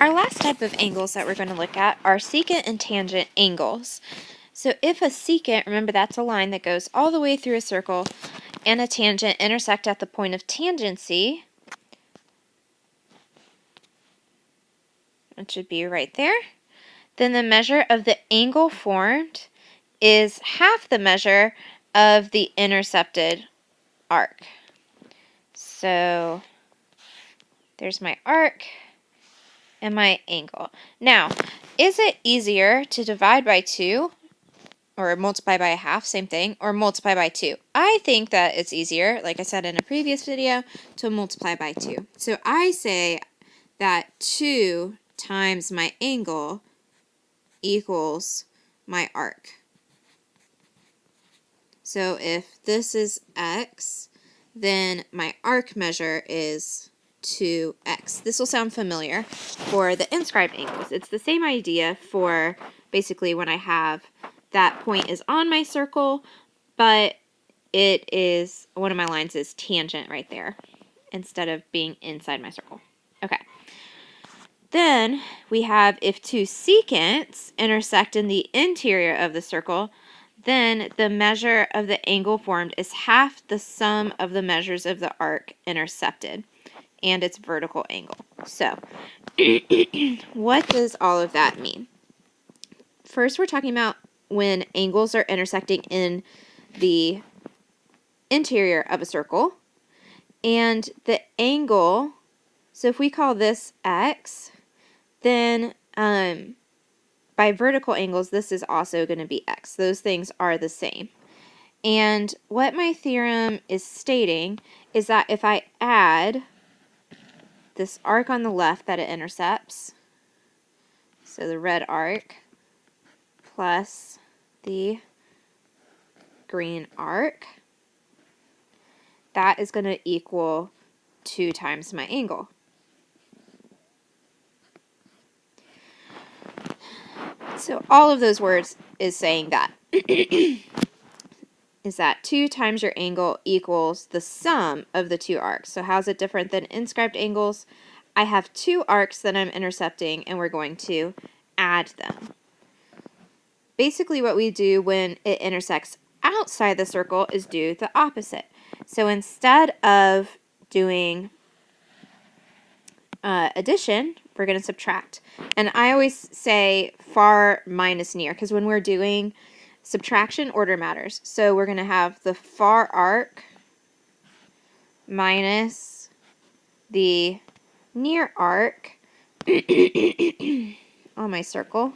Our last type of angles that we're going to look at are secant and tangent angles. So if a secant, remember that's a line that goes all the way through a circle, and a tangent intersect at the point of tangency, it should be right there, then the measure of the angle formed is half the measure of the intercepted arc. So there's my arc and my angle. Now, is it easier to divide by 2 or multiply by a half, same thing, or multiply by 2? I think that it's easier, like I said in a previous video, to multiply by 2. So I say that 2 times my angle equals my arc. So if this is x, then my arc measure is 2x. This will sound familiar for the inscribed angles. It's the same idea for basically when I have that point is on my circle, but it is, one of my lines is tangent right there instead of being inside my circle. Okay. Then we have if two secants intersect in the interior of the circle, then the measure of the angle formed is half the sum of the measures of the arc intercepted and its vertical angle. So, what does all of that mean? First, we're talking about when angles are intersecting in the interior of a circle, and the angle, so if we call this x, then by vertical angles, this is also going to be x. Those things are the same. And what my theorem is stating is that if I add this arc on the left that it intercepts, so the red arc, plus the green arc, that is going to equal 2 times my angle. So all of those words is saying that. Is that 2 times your angle equals the sum of the 2 arcs. So how's it different than inscribed angles? I have 2 arcs that I'm intercepting, and we're going to add them. Basically what we do when it intersects outside the circle is do the opposite. So instead of doing addition, we're going to subtract. And I always say far minus near, because when we're doing subtraction, order matters. So we're going to have the far arc minus the near arc on my circle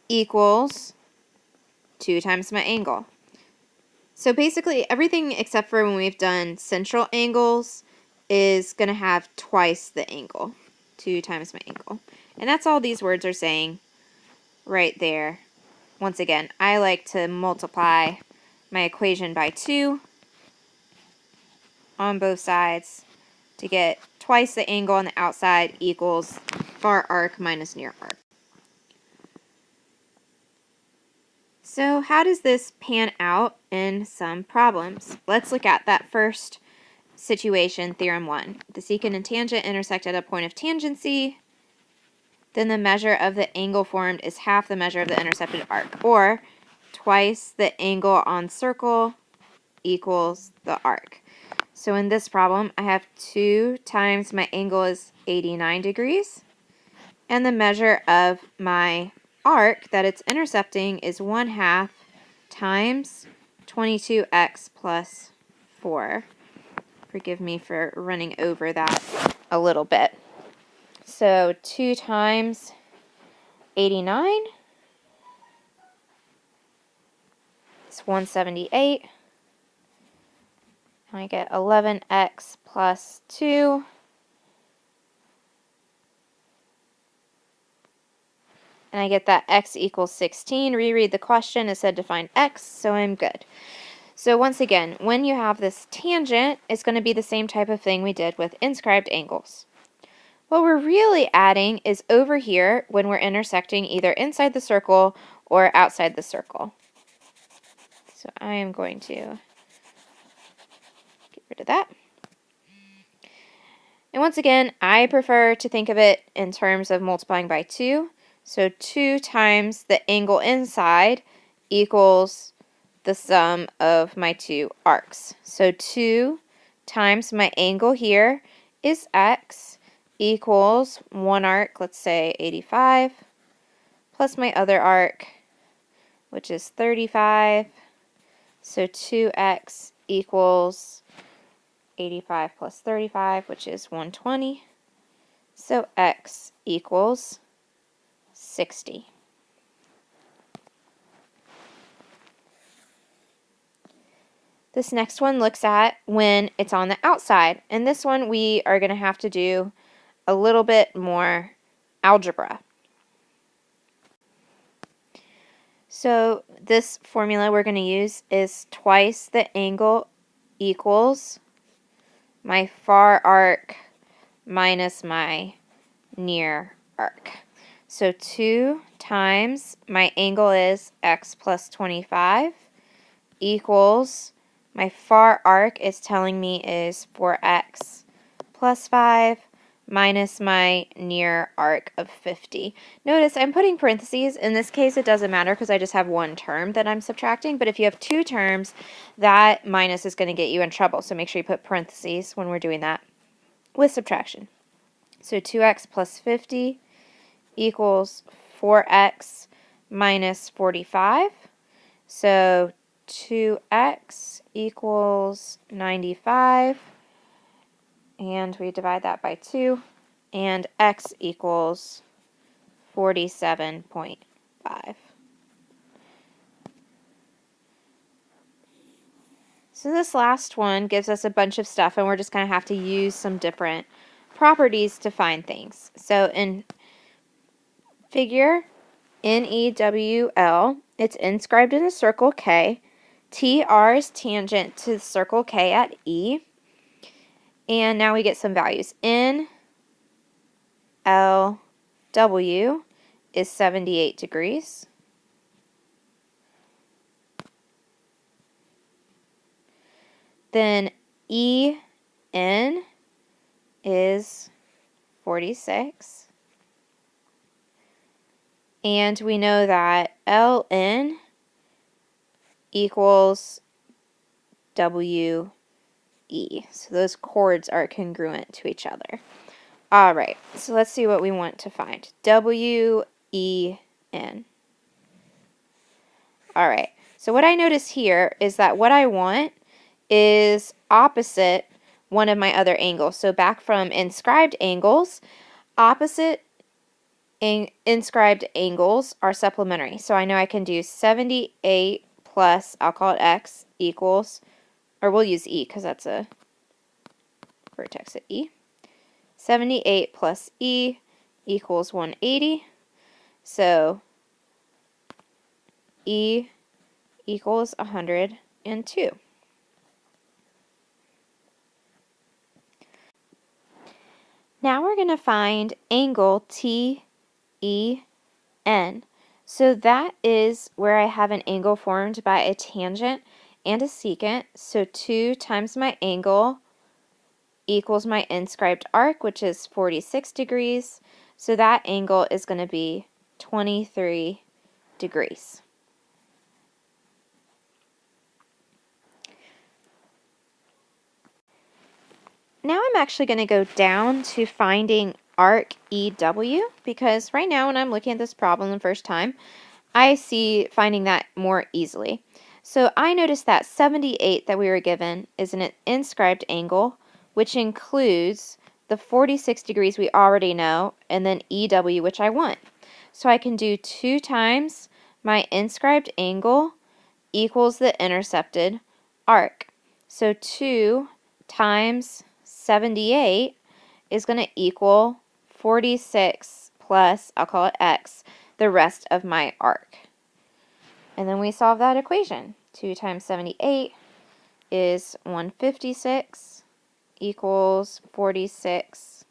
equals 2 times my angle. So basically everything except for when we've done central angles is going to have twice the angle, 2 times my angle. And that's all these words are saying right there. Once again, I like to multiply my equation by 2 on both sides to get twice the angle on the outside equals far arc minus near arc. So how does this pan out in some problems? Let's look at that first situation, Theorem 1. The secant and tangent intersect at a point of tangency. Then the measure of the angle formed is half the measure of the intercepted arc, or twice the angle on circle equals the arc. So in this problem, I have 2 times my angle is 89 degrees, and the measure of my arc that it's intercepting is 1/2 times 22x plus 4. Forgive me for running over that a little bit. So 2 times 89 is 178. And I get 11x plus 2. And I get that x equals 16. Reread the question. It said to find x, so I'm good. So once again, when you have this tangent, it's going to be the same type of thing we did with inscribed angles. What we're really adding is over here when we're intersecting either inside the circle or outside the circle. So I am going to get rid of that. once again, I prefer to think of it in terms of multiplying by 2. So 2 times the angle inside equals the sum of my two arcs. So 2 times my angle here is x equals one arc, let's say 85, plus my other arc, which is 35. So 2x equals 85 plus 35, which is 120. So x equals 60. This next one looks at when it's on the outside. And this one we are going to have to do a little bit more algebra. So this formula we're going to use is twice the angle equals my far arc minus my near arc. So 2 times my angle is x plus 25 equals my far arc is telling me is 4x plus 5 minus my near arc of 50. Notice I'm putting parentheses. In this case, it doesn't matter because I just have one term that I'm subtracting. But if you have two terms, that minus is going to get you in trouble. So make sure you put parentheses when we're doing that with subtraction. So 2x plus 50 equals 4x minus 45. So 2x equals 95. And we divide that by 2, and x equals 47.5. So this last one gives us a bunch of stuff, and we're just going to have to use some different properties to find things. So in figure NEWL, it's inscribed in a circle K. TR is tangent to the circle K at E. And now we get some values. NLW is 78 degrees. Then EN is 46. And we know that LN equals WE. So those chords are congruent to each other. All right, so let's see what we want to find. WEN. All right, so what I notice here is that what I want is opposite one of my other angles. So back from inscribed angles, opposite inscribed angles are supplementary. So I know I can do 78 plus, I'll call it x, equals, or we'll use e because that's a vertex at e. 78 plus e equals 180. So e equals 102. Now we're going to find angle TEN. So that is where I have an angle formed by a tangent and a secant. So 2 times my angle equals my inscribed arc, which is 46 degrees. So that angle is going to be 23 degrees. Now I'm actually going to go down to finding arc EW, because right now when I'm looking at this problem the first time, I see finding that more easily. So I noticed that 78 that we were given is an inscribed angle, which includes the 46 degrees we already know, and then EW, which I want. So I can do 2 times my inscribed angle equals the intercepted arc. So 2 times 78 is going to equal 46 plus, I'll call it x, the rest of my arc. And then we solve that equation. 2 times 78 is 156 equals 46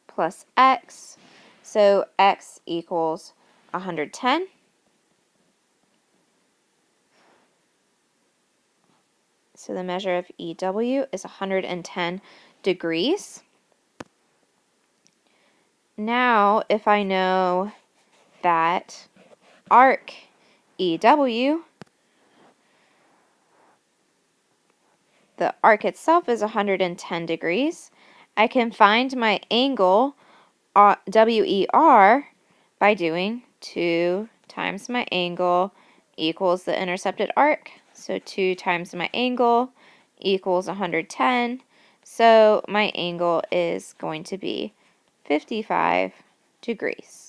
plus x. So x equals 110. So the measure of EW is 110 degrees. Now, if I know that arc EW, the arc itself is 110 degrees, I can find my angle WER by doing 2 times my angle equals the intercepted arc. So 2 times my angle equals 110. So my angle is going to be 55 degrees.